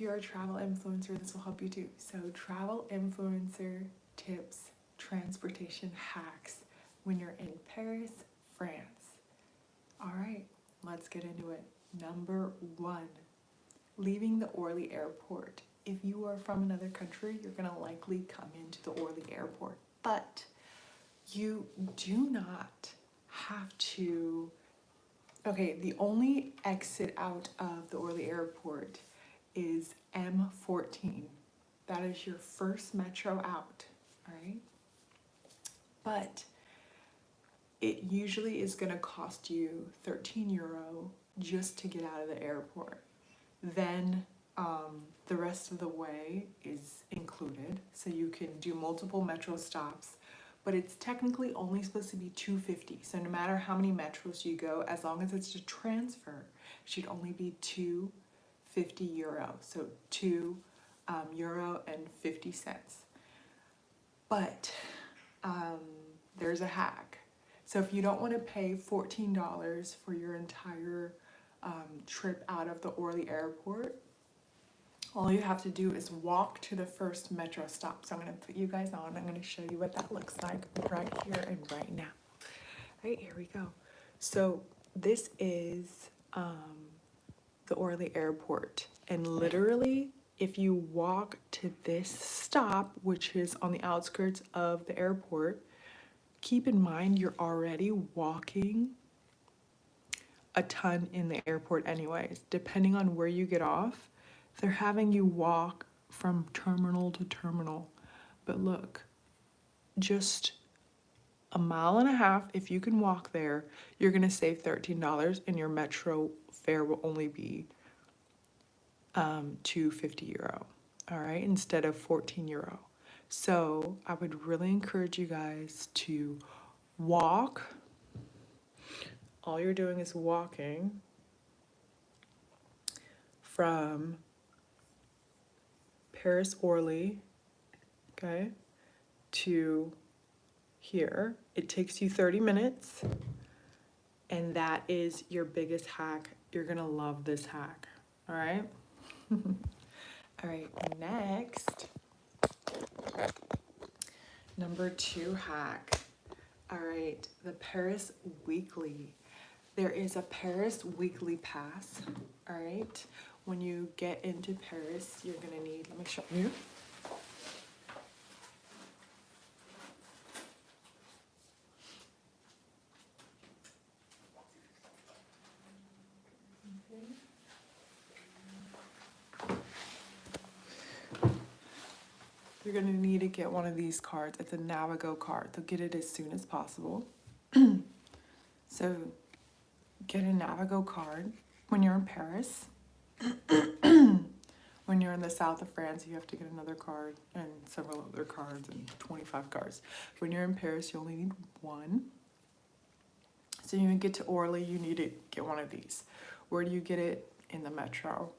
If you're a travel influencer, this will help you too. So, travel influencer tips, transportation hacks when you're in Paris, France. All right, let's get into it. Number one, leaving the Orly airport. If you are from another country, you're gonna likely come into the Orly airport, but you do not have to. Okay, the only exit out of the Orly airport is M14. That is your first metro out, all right? But it usually is gonna cost you 13 euro just to get out of the airport. Then the rest of the way is included, so you can do multiple metro stops, but it's technically only supposed to be 250. So no matter how many metros you go, as long as it's a transfer, it should only be 250 euro. So 2 euro and 50 cents. But there's a hack. So if you don't want to pay $14 for your entire trip out of the Orly airport, all you have to do is walk to the first metro stop. So I'm going to put you guys on. I'm going to show you what that looks like right here and right now. Right, here we go. So this is the Orly airport. And literally, if you walk to this stop, which is on the outskirts of the airport, keep in mind you're already walking a ton in the airport anyways. Depending on where you get off, they're having you walk from terminal to terminal. But look, just a mile and a half, if you can walk there, you're gonna save $13 and your metro fare will only be 250 euro, all right, instead of 14 euro. So I would really encourage you guys to walk. All you're doing is walking from Paris Orly, okay, to here. It takes you 30 minutes, and that is your biggest hack. You're gonna love this hack, all right? All right, next, number 2 hack. All right, the Paris Weekly. There is a Paris Weekly Pass, all right? When you get into Paris, you're gonna need, let me show you. You're gonna need to get one of these cards. It's a Navigo card. So get it as soon as possible. So get a Navigo card when you're in Paris. When you're in the south of France, you have to get another card and several other cards and 25 cards. When you're in Paris, you only need one. So you get to Orly, you need to get one of these. Where do you get it? In the metro.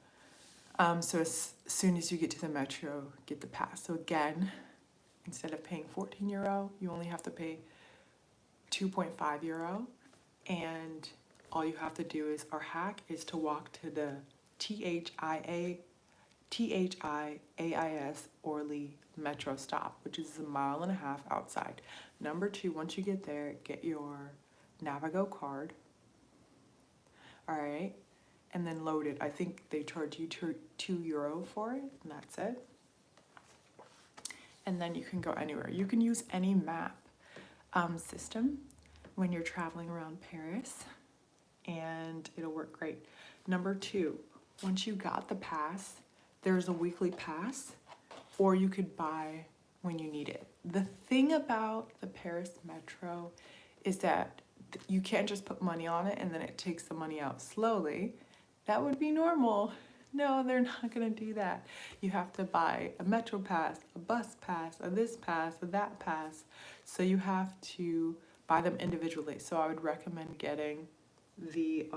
So as soon as you get to the metro, get the pass. So again, instead of paying 14 euro, you only have to pay 2.5 euro. And all you have to do is, our hack is to walk to the THIAIS Orly metro stop, which is a mile and a half outside. Number 2, once you get there, get your Navigo card. All right. And then load it. I think they charge you 2 euro for it, and that's it. And then you can go anywhere. You can use any map system when you're traveling around Paris, and it'll work great. Number 2, once you got the pass, there's a weekly pass, or you could buy when you need it. The thing about the Paris Metro is that you can't just put money on it and then it takes the money out slowly. That would be normal. No, they're not gonna do that. You have to buy a Metro pass, a bus pass, a this pass, a that pass. So you have to buy them individually. So I would recommend getting the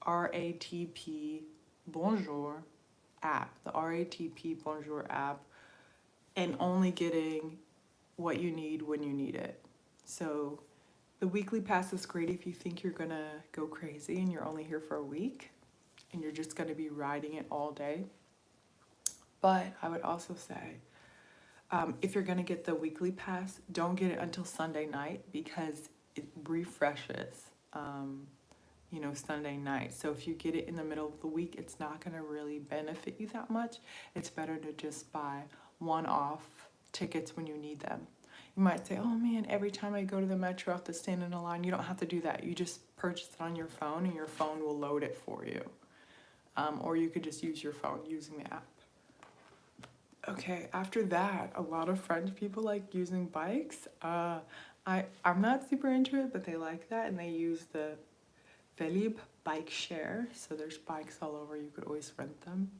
RATP Bonjour app, the RATP Bonjour app, and only getting what you need when you need it. So The weekly pass is great if you think you're gonna go crazy and you're only here for a week and you're just gonna be riding it all day. But I would also say, if you're gonna get the weekly pass, don't get it until Sunday night because it refreshes, Sunday night. So if you get it in the middle of the week, it's not gonna really benefit you that much. It's better to just buy one-off tickets when you need them. You might say, oh man, every time I go to the metro, I have to stand in a line. You don't have to do that. You just purchase it on your phone and your phone will load it for you. Or you could just use your phone using the app. Okay, after that, a lot of French people like using bikes. I'm not super into it, but they like that, and they use the Velib bike share. So there's bikes all over. You could always rent them.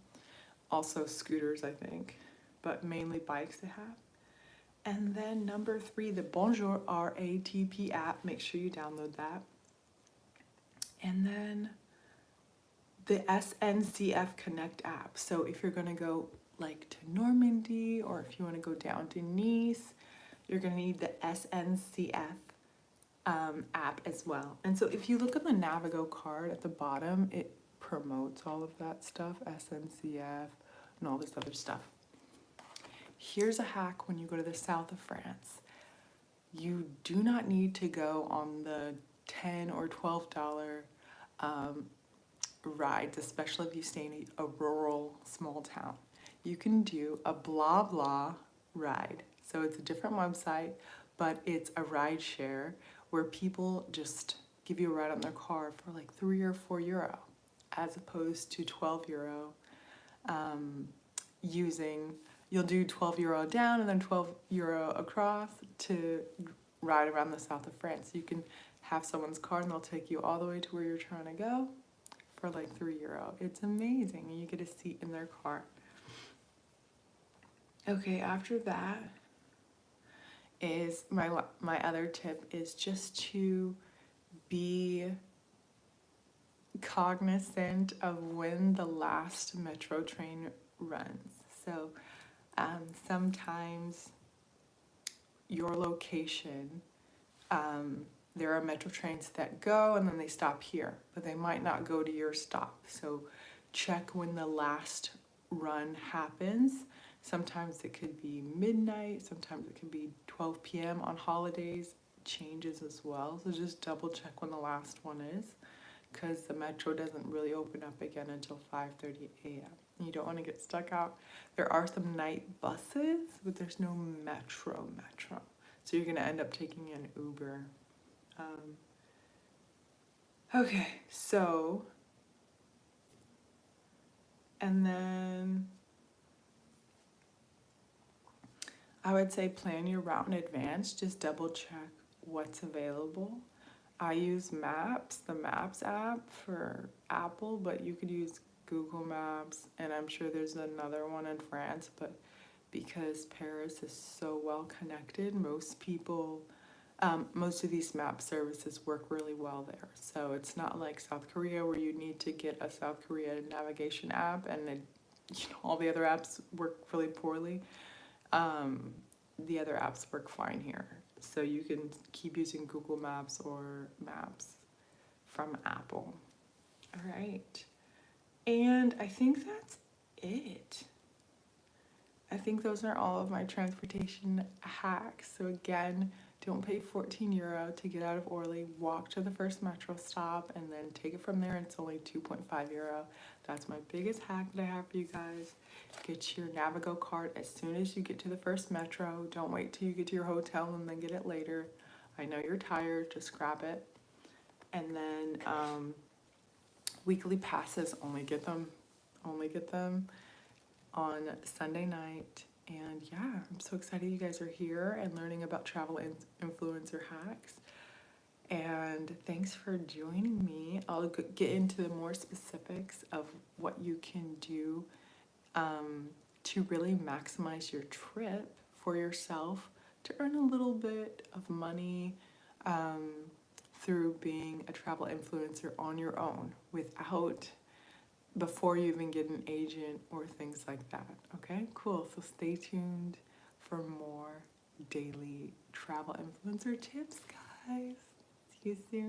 Also scooters, I think, but mainly bikes they have. And then number 3, the Bonjour RATP app. Make sure you download that. And then the SNCF Connect app. So if you're gonna go like to Normandy, or if you want to go down to Nice, you're gonna need the SNCF app as well. And so if you look at the Navigo card at the bottom, it promotes all of that stuff, SNCF and all this other stuff. Here's a hack when you go to the south of France. You do not need to go on the $10 or $12 rides, especially if you stay in a rural small town. You can do a blah blah ride. So it's a different website, but it's a ride share where people just give you a ride on their car for like €3 or €4, as opposed to €12 you'll do €12 down and then €12 across to ride around the south of France. You can have someone's car and they'll take you all the way to where you're trying to go for like €3. It's amazing, and you get a seat in their car. Okay, after that is my other tip is just to be cognizant of when the last metro train runs. So sometimes your location, there are metro trains that go and then they stop here, but they might not go to your stop. So check when the last run happens. Sometimes it could be midnight, sometimes it can be 12 p.m. on holidays, changes as well. So just double check when the last one is, because the metro doesn't really open up again until 5:30 a.m. You don't want to get stuck out. There are some night buses, but there's no metro. So you're gonna end up taking an Uber. Okay, so, and then I would say plan your route in advance. Just double check what's available. I use Maps, the Maps app for Apple, but you could use Google Maps, and I'm sure there's another one in France, but because Paris is so well connected, most of these map services work really well there. So it's not like South Korea where you need to get a South Korea navigation app and all the other apps work really poorly. The other apps work fine here. So you can keep using Google Maps or Maps from Apple. All right. And I think that's it. I think those are all of my transportation hacks. So again, don't pay €14 to get out of Orly. Walk to the first metro stop and then take it from there. It's only €2.5. That's my biggest hack that I have for you guys. Get your Navigo card as soon as you get to the first metro. Don't wait till you get to your hotel and then get it later. I know you're tired, just grab it. And then weekly passes, only get them on Sunday night. And yeah, I'm so excited you guys are here and learning about travel influencer hacks. And thanks for joining me. I'll get into the more specifics of what you can do to really maximize your trip for yourself, to earn a little bit of money through being a travel influencer on your own before you even get an agent or things like that. Okay, cool. So stay tuned for more daily travel influencer tips, guys. See you soon.